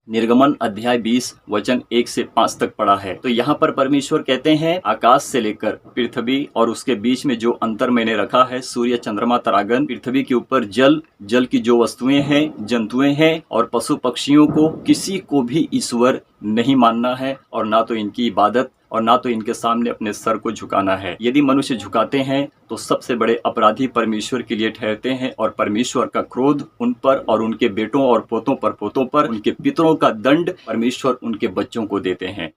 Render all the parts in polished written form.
निर्गमन अध्याय 20 वचन 1 से 5 तक पढ़ा है। तो यहाँ पर परमेश्वर कहते हैं, आकाश से लेकर पृथ्वी और उसके बीच में जो अंतर मैंने रखा है, सूर्य, चंद्रमा, तारागण, पृथ्वी के ऊपर जल, जल की जो वस्तुएं हैं, जंतुएं हैं और पशु पक्षियों को, किसी को भी ईश्वर नहीं मानना है और ना तो इनकी इबादत और ना तो इनके सामने अपने सर को झुकाना है। यदि मनुष्य झुकाते हैं तो सबसे बड़े अपराधी परमेश्वर के लिए ठहरते हैं और परमेश्वर का क्रोध उन पर और उनके बेटों और पोतों पर उनके पितरों का दंड परमेश्वर उनके बच्चों को देते हैं।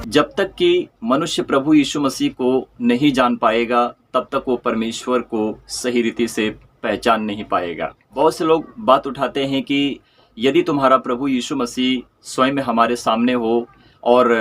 जब तक कि मनुष्य प्रभु यीशु मसीह को नहीं जान पाएगा तब तक वो परमेश्वर को सही रीति से पहचान नहीं पाएगा। बहुत से लोग बात उठाते हैं कि यदि तुम्हारा प्रभु यीशु मसीह स्वयं हमारे सामने हो और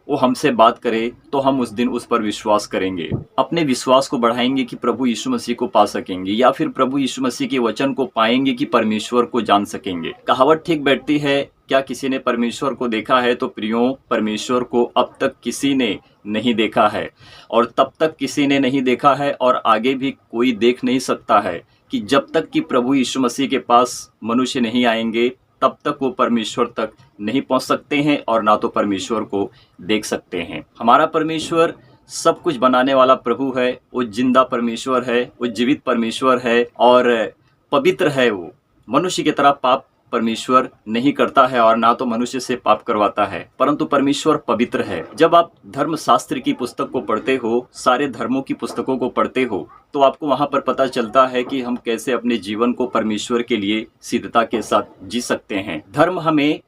वो हमसे बात करे तो हम उस दिन उस पर विश्वास करेंगे, अपने विश्वास को बढ़ाएंगे कि प्रभु यीशु मसीह को पा सकेंगे, या फिर प्रभु यीशु मसीह के वचन को पाएंगे कि परमेश्वर को जान सकेंगे। कहावत ठीक बैठती है, क्या किसी ने परमेश्वर को देखा है? तो प्रियो, परमेश्वर को अब तक किसी ने नहीं देखा है और तब तक किसी ने नहीं देखा है और आगे भी कोई देख नहीं सकता है कि जब तक कि प्रभु यीशु मसीह के पास मनुष्य नहीं आएंगे तब तक वो परमेश्वर तक नहीं पहुंच सकते हैं और ना तो परमेश्वर को देख सकते हैं। हमारा परमेश्वर सब कुछ बनाने वाला प्रभु है, वो जिंदा परमेश्वर है, वो जीवित परमेश्वर है और पवित्र है। वो मनुष्य की तरह पाप परमेश्वर नहीं करता है और ना तो मनुष्य से पाप करवाता है, परंतु परमेश्वर पवित्र है। जब आप धर्मशास्त्र की पुस्तक को पढ़ते हो, सारे धर्मों की पुस्तकों को पढ़ते हो, तो आपको वहां पर पता चलता है कि हम कैसे अपने जीवन को परमेश्वर के लिए सिद्धता के साथ जी सकते हैं। धर्म हमें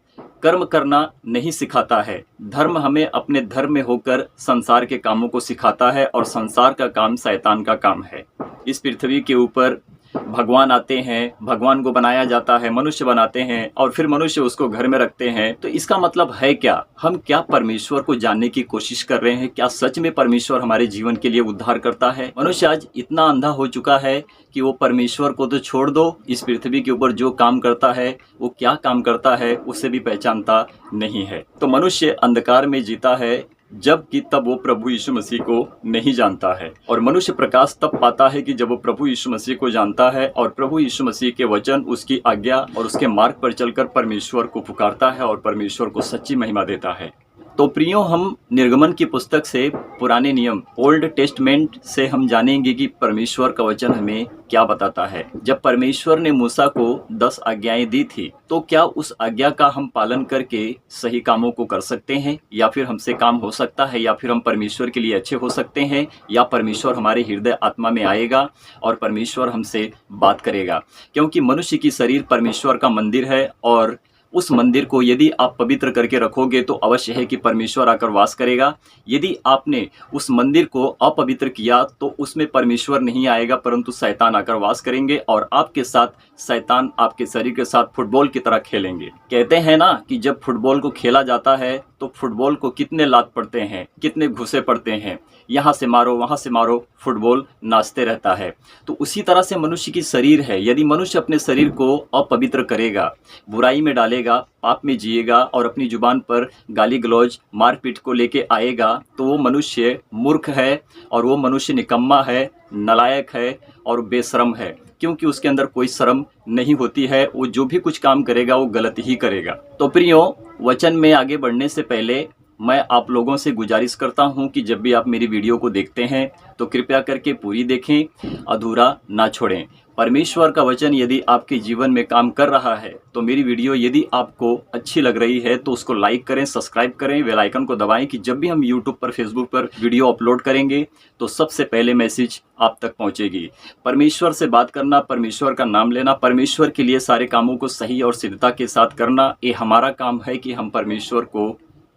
कर्म करना नहीं सिखाता है, धर्म हमें अपने धर्म में होकर संसार के कामों को सिखाता है और संसार का काम शैतान का काम है। इस पृथ्वी के ऊपर भगवान आते हैं, भगवान को बनाया जाता है, मनुष्य बनाते हैं और फिर मनुष्य उसको घर में रखते हैं। तो इसका मतलब है क्या? हम क्या परमेश्वर को जानने की कोशिश कर रहे हैं? क्या सच में परमेश्वर हमारे जीवन के लिए उद्धार करता है? मनुष्य आज इतना अंधा हो चुका है कि वो परमेश्वर को तो छोड़ दो, इस पृथ्वी के ऊपर जो काम करता है, वो क्या काम करता है, उसे भी पहचानता नहीं है। तो मनुष्य अंधकार में जीता है जबकि तब वो प्रभु यीशु मसीह को नहीं जानता है, और मनुष्य प्रकाश तब पाता है कि जब वो प्रभु यीशु मसीह को जानता है और प्रभु यीशु मसीह के वचन, उसकी आज्ञा और उसके मार्ग पर चलकर परमेश्वर को पुकारता है और परमेश्वर को सच्ची महिमा देता है। तो प्रियो, हम निर्गमन की पुस्तक से, पुराने नियम, ओल्ड टेस्टमेंट से हम जानेंगे कि परमेश्वर का वचन हमें क्या बताता है। जब परमेश्वर ने मूसा को 10 आज्ञाएं दी थी, तो क्या उस आज्ञा का हम पालन करके सही कामों को कर सकते हैं, या फिर हमसे काम हो सकता है, या फिर हम परमेश्वर के लिए अच्छे हो सकते हैं, या परमेश्वर हमारे हृदय आत्मा में आएगा और परमेश्वर हमसे बात करेगा? क्योंकि मनुष्य की शरीर परमेश्वर का मंदिर है और उस मंदिर को यदि आप पवित्र करके रखोगे तो अवश्य है कि परमेश्वर आकर वास करेगा। यदि आपने उस मंदिर को अपवित्र किया तो उसमें परमेश्वर नहीं आएगा, परंतु शैतान आकर वास करेंगे और आपके साथ शैतान आपके शरीर के साथ फुटबॉल की तरह खेलेंगे। कहते हैं ना कि जब फुटबॉल को खेला जाता है तो फुटबॉल को कितने लात पड़ते हैं, कितने घुसे पड़ते हैं, यहाँ से मारो वहाँ से मारो, फुटबॉल नाचते रहता है। तो उसी तरह से मनुष्य की शरीर है। यदि मनुष्य अपने शरीर को अपवित्र करेगा, बुराई में डालेगा, पाप में जिएगा और अपनी जुबान पर गाली गलौज, मारपीट को लेके आएगा, तो वो मनुष्य मूर्ख है और वो मनुष्य निकम्मा है, नालायक है और बेशरम है, क्योंकि उसके अंदर कोई शर्म नहीं होती है। वो जो भी कुछ काम करेगा वो गलत ही करेगा। तो प्रियो, वचन में आगे बढ़ने से पहले मैं आप लोगों से गुजारिश करता हूं कि जब भी आप मेरी वीडियो को देखते हैं तो कृपया करके पूरी देखें, अधूरा ना छोड़ें। परमेश्वर का वचन यदि आपके जीवन में काम कर रहा है तो मेरी वीडियो यदि आपको अच्छी लग रही है तो उसको लाइक करें, सब्सक्राइब करें, बेल आइकन को दबाएं कि जब भी हम यूट्यूब पर, फेसबुक पर वीडियो अपलोड करेंगे तो सबसे पहले मैसेज आप तक पहुंचेगी। परमेश्वर से बात करना, परमेश्वर का नाम लेना, परमेश्वर के लिए सारे कामों को सही और सिद्धता के साथ करना, ये हमारा काम है कि हम परमेश्वर को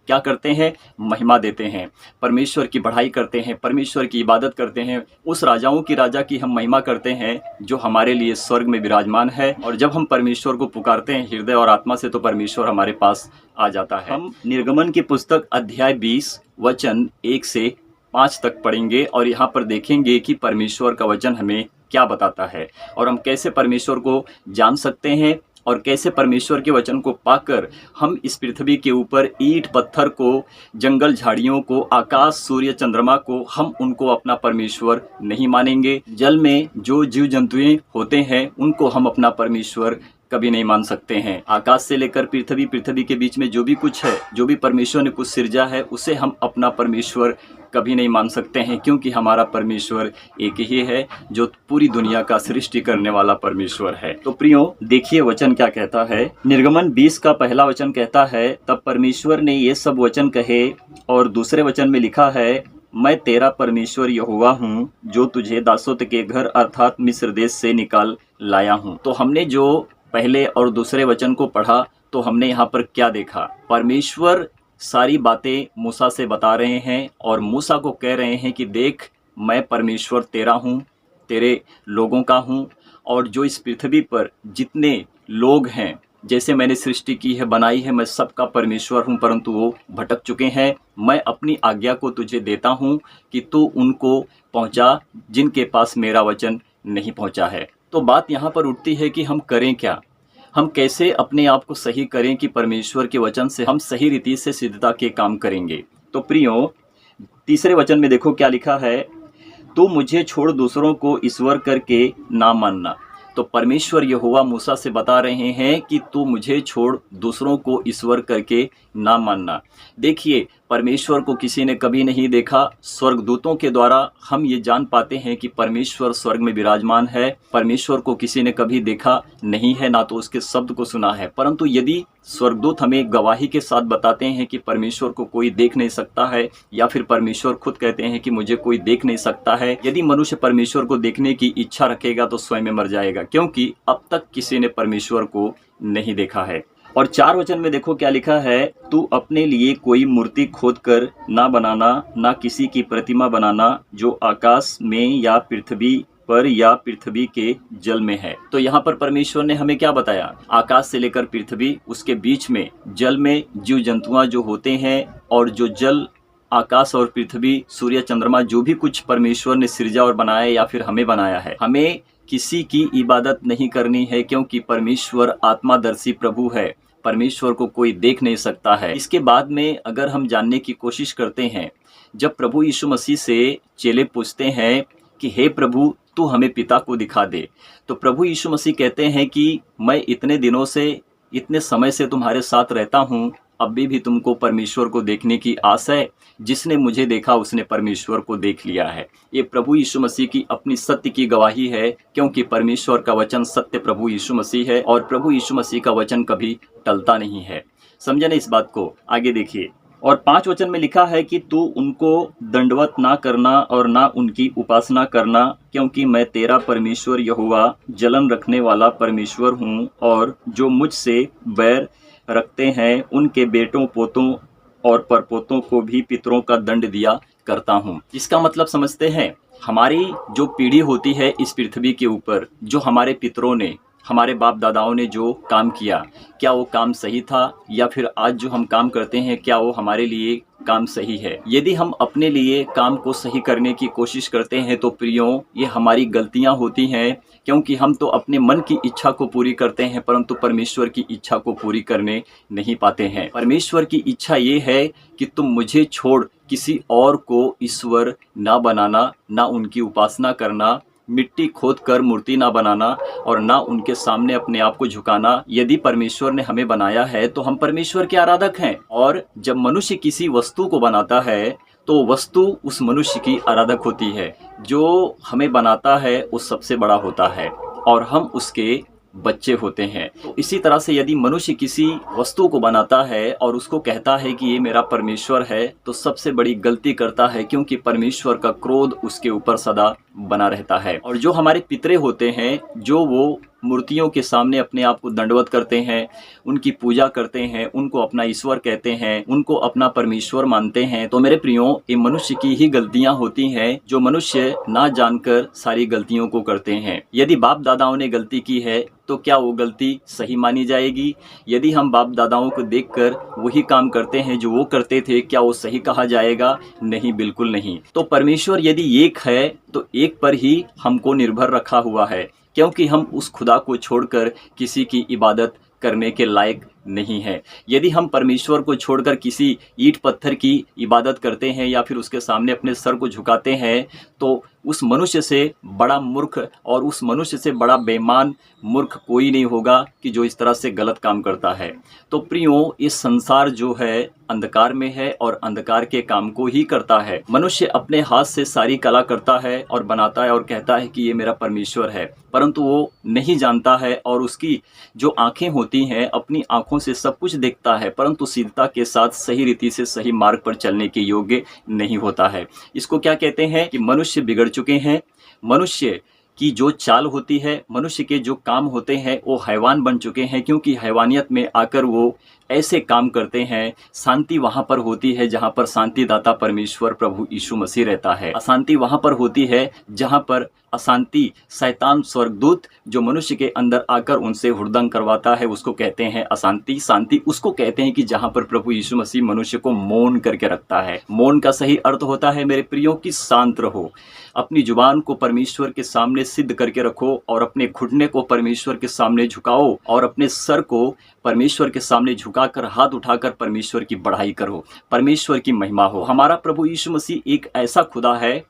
क्या करते हैं? महिमा देते हैं, परमेश्वर की बढ़ाई करते हैं, परमेश्वर की इबादत करते हैं, उस राजाओं की राजा की हम महिमा करते हैं जो हमारे लिए स्वर्ग में विराजमान है। और जब हम परमेश्वर को पुकारते हैं हृदय और आत्मा से तो परमेश्वर हमारे पास आ जाता है। हम निर्गमन की पुस्तक अध्याय 20 वचन 1 से 5 तक पढ़ेंगे और यहाँ पर देखेंगे कि परमेश्वर का वचन हमें क्या बताता है और हम कैसे परमेश्वर को जान सकते हैं और कैसे परमेश्वर के वचन को पाकर हम इस पृथ्वी के ऊपर ईंट पत्थर को, जंगल झाड़ियों को, आकाश सूर्य चंद्रमा को, हम उनको अपना परमेश्वर नहीं मानेंगे। जल में जो जीव जंतुएं होते हैं उनको हम अपना परमेश्वर कभी नहीं मान सकते हैं। आकाश से लेकर पृथ्वी, पृथ्वी के बीच में जो भी कुछ है, जो भी परमेश्वर ने कुछ सिरजा है, उसे हम अपना परमेश्वर कभी नहीं मान सकते हैं, क्योंकि हमारा परमेश्वर एक ही है जो पूरी दुनिया का सृष्टि करने वाला परमेश्वर है। तो प्रियो, देखिए वचन क्या कहता है। निर्गमन 20 का पहला वचन कहता है, तब परमेश्वर ने ये सब वचन कहे और दूसरे वचन में लिखा है, मैं तेरा परमेश्वर यहोवा हूँ जो तुझे दासोत के घर अर्थात मिस्र देश से निकाल लाया हूँ। तो हमने जो पहले और दूसरे वचन को पढ़ा तो हमने यहाँ पर क्या देखा। परमेश्वर सारी बातें मूसा से बता रहे हैं और मूसा को कह रहे हैं कि देख, मैं परमेश्वर तेरा हूँ, तेरे लोगों का हूँ, और जो इस पृथ्वी पर जितने लोग हैं, जैसे मैंने सृष्टि की है, बनाई है, मैं सबका परमेश्वर हूँ, परंतु वो भटक चुके हैं। मैं अपनी आज्ञा को तुझे देता हूँ कि तू उनको पहुँचा जिनके पास मेरा वचन नहीं पहुँचा है। तो बात यहाँ पर उठती है कि हम करें क्या, हम कैसे अपने आप को सही करें कि परमेश्वर के वचन से हम सही रीति से सिद्धता के काम करेंगे। तो प्रियो, तीसरे वचन में देखो क्या लिखा है, तू मुझे छोड़ दूसरों को ईश्वर करके ना मानना। तो परमेश्वर यहोवा मूसा से बता रहे हैं कि तू मुझे छोड़ दूसरों को ईश्वर करके ना मानना। देखिए, परमेश्वर को किसी ने कभी नहीं देखा। स्वर्गदूतों के द्वारा हम ये जान पाते हैं कि परमेश्वर स्वर्ग में विराजमान है। परमेश्वर को किसी ने कभी देखा नहीं है, ना तो उसके शब्द को सुना है। परंतु यदि स्वर्गदूत हमें गवाही के साथ बताते हैं कि परमेश्वर को कोई देख नहीं सकता है, या फिर परमेश्वर खुद कहते हैं कि मुझे कोई देख नहीं सकता है, यदि मनुष्य परमेश्वर को देखने की इच्छा रखेगा तो स्वयं में मर जाएगा, क्योंकि अब तक किसी ने परमेश्वर को नहीं देखा है। और 4 वचन में देखो क्या लिखा है, तू अपने लिए कोई मूर्ति खोद कर ना बनाना, ना किसी की प्रतिमा बनाना जो आकाश में या पृथ्वी पर या पृथ्वी के जल में है। तो यहाँ पर परमेश्वर ने हमें क्या बताया, आकाश से लेकर पृथ्वी, उसके बीच में जल में जीव जंतुआ जो होते हैं, और जो जल, आकाश और पृथ्वी, सूर्य चंद्रमा, जो भी कुछ परमेश्वर ने सृजा और बनाया या फिर हमें बनाया है, हमें किसी की इबादत नहीं करनी है, क्योंकि परमेश्वर आत्मादर्शी प्रभु है। परमेश्वर को कोई देख नहीं सकता है। इसके बाद में अगर हम जानने की कोशिश करते हैं, जब प्रभु यीशु मसीह से चेले पूछते हैं कि हे प्रभु, तू हमें पिता को दिखा दे, तो प्रभु यीशु मसीह कहते हैं कि मैं इतने दिनों से, इतने समय से तुम्हारे साथ रहता हूँ, अभी भी तुमको परमेश्वर को देखने की आस है। जिसने मुझे देखा उसने परमेश्वर को देख लिया है। ये प्रभु यीशु मसीह की अपनी सत्य की गवाही है, क्योंकि परमेश्वर का वचन सत्य प्रभु यीशु मसीह है, और प्रभु यीशु मसीह का वचन कभी टलता नहीं है। समझे ना इस बात को? आगे देखिए, और 5 वचन में लिखा है कि तू उनको दंडवत ना करना और ना उनकी उपासना करना, क्योंकि मैं तेरा परमेश्वर यहोवा जलन रखने वाला परमेश्वर हूँ, और जो मुझसे बैर रखते हैं उनके बेटों, पोतों और परपोतों को भी पितरों का दंड दिया करता हूँ। इसका मतलब समझते हैं, हमारी जो पीढ़ी होती है इस पृथ्वी के ऊपर, जो हमारे पितरों ने, हमारे बाप दादाओं ने जो काम किया, क्या वो काम सही था, या फिर आज जो हम काम करते हैं क्या वो हमारे लिए काम सही है? यदि हम अपने लिए काम को सही करने की कोशिश करते हैं तो प्रियो, ये हमारी गलतियां होती हैं, क्योंकि हम तो अपने मन की इच्छा को पूरी करते हैं, परंतु परमेश्वर की इच्छा को पूरी करने नहीं पाते हैं। परमेश्वर की इच्छा ये है कि तुम मुझे छोड़ किसी और को ईश्वर ना बनाना, ना उनकी उपासना करना, मिट्टी खोद कर मूर्ति ना बनाना, और ना उनके सामने अपने आप को झुकाना। यदि परमेश्वर ने हमें बनाया है तो हम परमेश्वर के आराधक हैं, और जब मनुष्य किसी वस्तु को बनाता है तो वस्तु उस मनुष्य की आराधक होती है। जो हमें बनाता है वो सबसे बड़ा होता है, और हम उसके बच्चे होते हैं। तो इसी तरह से यदि मनुष्य किसी वस्तु को बनाता है और उसको कहता है कि ये मेरा परमेश्वर है, तो सबसे बड़ी गलती करता है, क्योंकि परमेश्वर का क्रोध उसके ऊपर सदा बना रहता है। और जो हमारे पितरे होते हैं, जो वो मूर्तियों के सामने अपने आप को दंडवत करते हैं, उनकी पूजा करते हैं, उनको अपना ईश्वर कहते हैं, उनको अपना परमेश्वर मानते हैं, तो मेरे प्रियो, ये मनुष्य की ही गलतियां होती हैं, जो मनुष्य ना जानकर सारी गलतियों को करते हैं। यदि बाप दादाओं ने गलती की है तो क्या वो गलती सही मानी जाएगी? यदि हम बाप दादाओं को देखकर वही काम करते हैं जो वो करते थे, क्या वो सही कहा जाएगा? नहीं, बिल्कुल नहीं। तो परमेश्वर यदि एक है तो एक पर ही हमको निर्भर रखा हुआ है, क्योंकि हम उस खुदा को छोड़कर किसी की इबादत करने के लायक नहीं है। यदि हम परमेश्वर को छोड़कर किसी ईंट पत्थर की इबादत करते हैं या फिर उसके सामने अपने सर को झुकाते हैं, तो उस मनुष्य से बड़ा मूर्ख और उस मनुष्य से बड़ा बेईमान मूर्ख कोई नहीं होगा कि जो इस तरह से गलत काम करता है। तो प्रियो, इस संसार जो है अंधकार में है और अंधकार के काम को ही करता है। मनुष्य अपने हाथ से सारी कला करता है और बनाता है और कहता है कि ये मेरा परमेश्वर है, परंतु वो नहीं जानता है और उसकी जो आंखें होती हैं अपनी आंखों से सब कुछ देखता है, परंतु सिद्धता के साथ सही रीति से सही मार्ग पर चलने के योग्य नहीं होता है। इसको क्या कहते हैं कि मनुष्य बिगड़ चुके हैं। मनुष्य की जो चाल होती है, मनुष्य के जो काम होते हैं, वो हैवान बन चुके हैं, क्योंकि हैवानियत में आकर वो ऐसे काम करते हैं। शांति वहाँ पर होती है जहाँ पर शांतिदाता परमेश्वर प्रभु यीशु मसीह रहता है। अशांति वहाँ पर होती है जहाँ पर अशांति शैतान स्वर्गदूत जो मनुष्य के अंदर आकर उनसे हुड़दंग करवाता है, उसको कहते हैं अशांति। शांति उसको कहते हैं कि जहाँ पर प्रभु यीशु मसीह मनुष्य को मौन करके रखता है। मौन का सही अर्थ होता है मेरे प्रियो कि शांत रहो, अपनी जुबान को परमेश्वर के सामने सिद्ध करके रखो और अपने घुटने को परमेश्वर के सामने झुकाओ और अपने सर को परमेश्वर के सामने झुकाकर हाथ उठाकर परमेश्वर की बढ़ाई करो, परमेश्वर की महिमा हो। हमारा प्रभु यीशु मसीह एक ऐसा खुदा है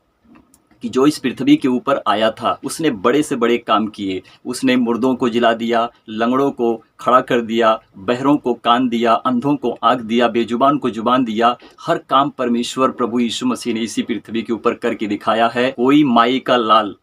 कि जो इस पृथ्वी के ऊपर आया था, उसने बड़े से बड़े काम किए। उसने मुर्दों को जिला दिया, लंगड़ों को खड़ा कर दिया, बहरों को कान दिया, अंधों को आँख दिया, बेजुबान को जुबान दिया। हर काम परमेश्वर प्रभु यीशु मसीह ने इसी पृथ्वी के ऊपर करके दिखाया है। कोई माई का लाल,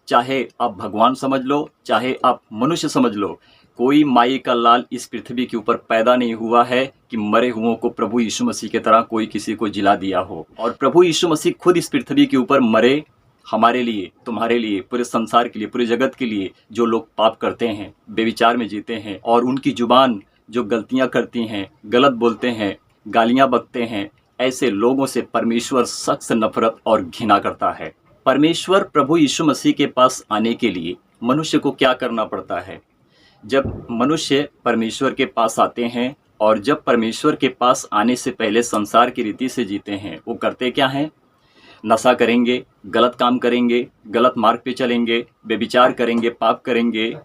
चाहे आप भगवान समझ लो चाहे आप मनुष्य समझ लो, कोई माई का लाल इस पृथ्वी के ऊपर पैदा नहीं हुआ है कि मरे हुओं को प्रभु यीशु मसीह की तरह कोई किसी को जिला दिया हो। और प्रभु यीशु मसीह खुद इस पृथ्वी के ऊपर मरे हमारे लिए, तुम्हारे लिए, पूरे संसार के लिए, पूरे जगत के लिए, जो लोग पाप करते हैं, बेविचार में जीते हैं और उनकी जुबान जो गलतियां करती हैं, गलत बोलते हैं, गालियां बकते हैं, ऐसे लोगों से परमेश्वर सख्त नफरत और घृणा करता है। परमेश्वर प्रभु यीशु मसीह के पास आने के लिए मनुष्य को क्या करना पड़ता है? जब मनुष्य परमेश्वर के पास आते हैं और जब परमेश्वर के पास आने से पहले संसार की रीति से जीते हैं, वो करते क्या हैं? नशा करेंगे, गलत काम करेंगे, गलत मार्ग पे चलेंगे, बेविचार करेंगे, पाप करेंगे,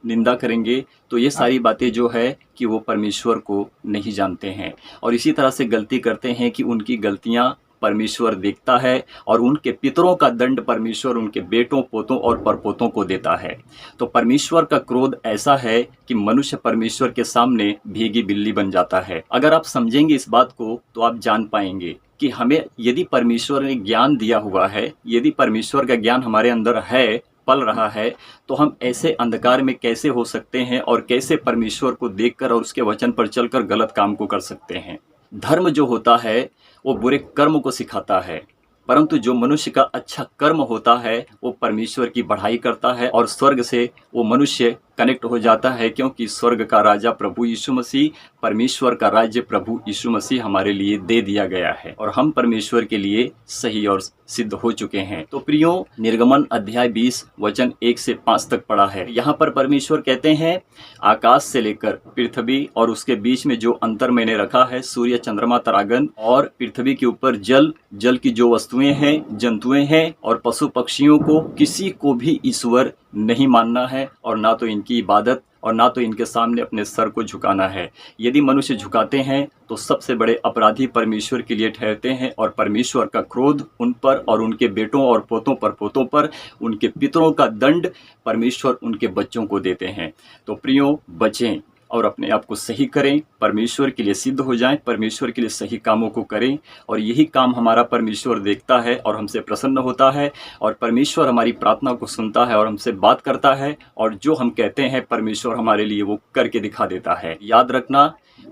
निंदा करेंगे। तो ये सारी बातें जो है कि वो परमेश्वर को नहीं जानते हैं और इसी तरह से गलती करते हैं कि उनकी गलतियां परमेश्वर देखता है और उनके पितरों का दंड परमेश्वर उनके बेटों, पोतों और परपोतों को देता है। तो परमेश्वर का क्रोध ऐसा है कि मनुष्य परमेश्वर के सामने भीगी बिल्ली बन जाता है। अगर आप समझेंगे इस बात को तो आप जान पाएंगे कि हमें यदि परमेश्वर ने ज्ञान दिया हुआ है, यदि परमेश्वर का ज्ञान हमारे अंदर है, पल रहा है, तो हम ऐसे अंधकार में कैसे हो सकते हैं और कैसे परमेश्वर को देखकर और उसके वचन पर चलकर गलत काम को कर सकते हैं। धर्म जो होता है वो बुरे कर्म को सिखाता है, परंतु जो मनुष्य का अच्छा कर्म होता है वो परमेश्वर की बढ़ाई करता है और स्वर्ग से वो मनुष्य कनेक्ट हो जाता है, क्योंकि स्वर्ग का राजा प्रभु यीशु मसीह, परमेश्वर का राज्य प्रभु यीशु मसीह हमारे लिए दे दिया गया है और हम परमेश्वर के लिए सही और सिद्ध हो चुके हैं। तो प्रियो, निर्गमन अध्याय 20 वचन 1 से 5 तक पढ़ा है। यहाँ पर परमेश्वर कहते हैं, आकाश से लेकर पृथ्वी और उसके बीच में जो अंतर मैंने रखा है, सूर्य, चंद्रमा, तारागण और पृथ्वी के ऊपर जल, जल की जो वस्तुएं हैं, जंतुएं हैं और पशु पक्षियों को, किसी को भी ईश्वर नहीं मानना है और ना तो इनकी इबादत और ना तो इनके सामने अपने सर को झुकाना है। यदि मनुष्य झुकाते हैं तो सबसे बड़े अपराधी परमेश्वर के लिए ठहरते हैं और परमेश्वर का क्रोध उन पर और उनके बेटों और पोतों पर, पोतों पर, उनके पितरों का दंड परमेश्वर उनके बच्चों को देते हैं। तो प्रियो, बचें और अपने आप को सही करें, परमेश्वर के लिए सिद्ध हो जाएं, परमेश्वर के लिए सही कामों को करें और यही काम हमारा परमेश्वर देखता है और हमसे प्रसन्न होता है और परमेश्वर हमारी प्रार्थना को सुनता है और हमसे बात करता है और जो हम कहते हैं परमेश्वर हमारे लिए वो करके दिखा देता है। याद रखना,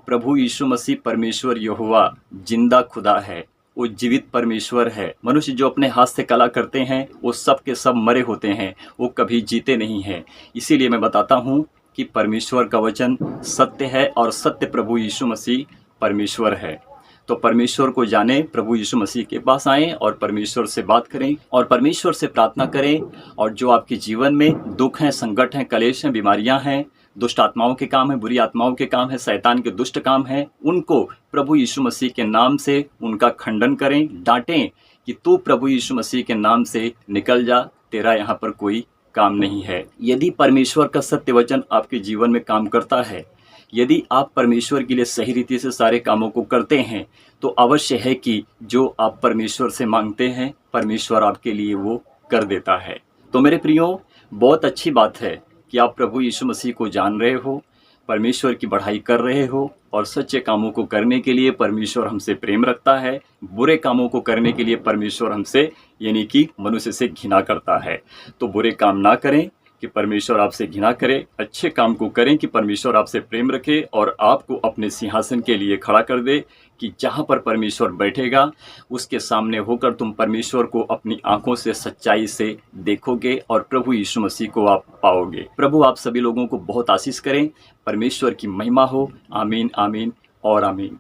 प्रभु यीशु मसीह परमेश्वर यहोवा जिंदा खुदा है, वो जीवित परमेश्वर है। मनुष्य जो अपने हाथ से कला करते हैं वो सब के सब मरे होते हैं, वो कभी जीते नहीं हैं। इसीलिए मैं बताता हूँ कि परमेश्वर का वचन सत्य है और सत्य प्रभु यीशु मसीह परमेश्वर है। तो परमेश्वर को जाने, प्रभु यीशु मसीह के पास आएं और परमेश्वर से बात करें और परमेश्वर से प्रार्थना करें और जो आपके जीवन में दुख हैं, संकट हैं, कलेश हैं, बीमारियां हैं, दुष्ट आत्माओं के काम है, बुरी आत्माओं के काम है, शैतान के दुष्ट काम है, उनको प्रभु यीशु मसीह के नाम से उनका खंडन करें, डांटें कि तू प्रभु यीशु मसीह के नाम से निकल जा, तेरा यहाँ पर कोई काम नहीं है। यदि परमेश्वर का सत्य वचन आपके जीवन में काम करता है, यदि आप परमेश्वर के लिए सही रीति से सारे कामों को करते हैं, तो अवश्य है कि जो आप परमेश्वर से मांगते हैं, परमेश्वर आपके लिए वो कर देता है। तो मेरे प्रियो, बहुत अच्छी बात है कि आप प्रभु यीशु मसीह को जान रहे हो, परमेश्वर की बढ़ाई कर रहे हो और सच्चे कामों को करने के लिए परमेश्वर हमसे प्रेम रखता है। बुरे कामों को करने के लिए परमेश्वर हमसे यानी कि मनुष्य से घृणा करता है। तो बुरे काम ना करें कि परमेश्वर आपसे घृणा करे, अच्छे काम को करें कि परमेश्वर आपसे प्रेम रखे और आपको अपने सिंहासन के लिए खड़ा कर दे कि जहाँ पर परमेश्वर बैठेगा उसके सामने होकर तुम परमेश्वर को अपनी आंखों से सच्चाई से देखोगे और प्रभु यीशु मसीह को आप पाओगे। प्रभु आप सभी लोगों को बहुत आशीष करें। परमेश्वर की महिमा हो। आमीन, आमीन और आमीन।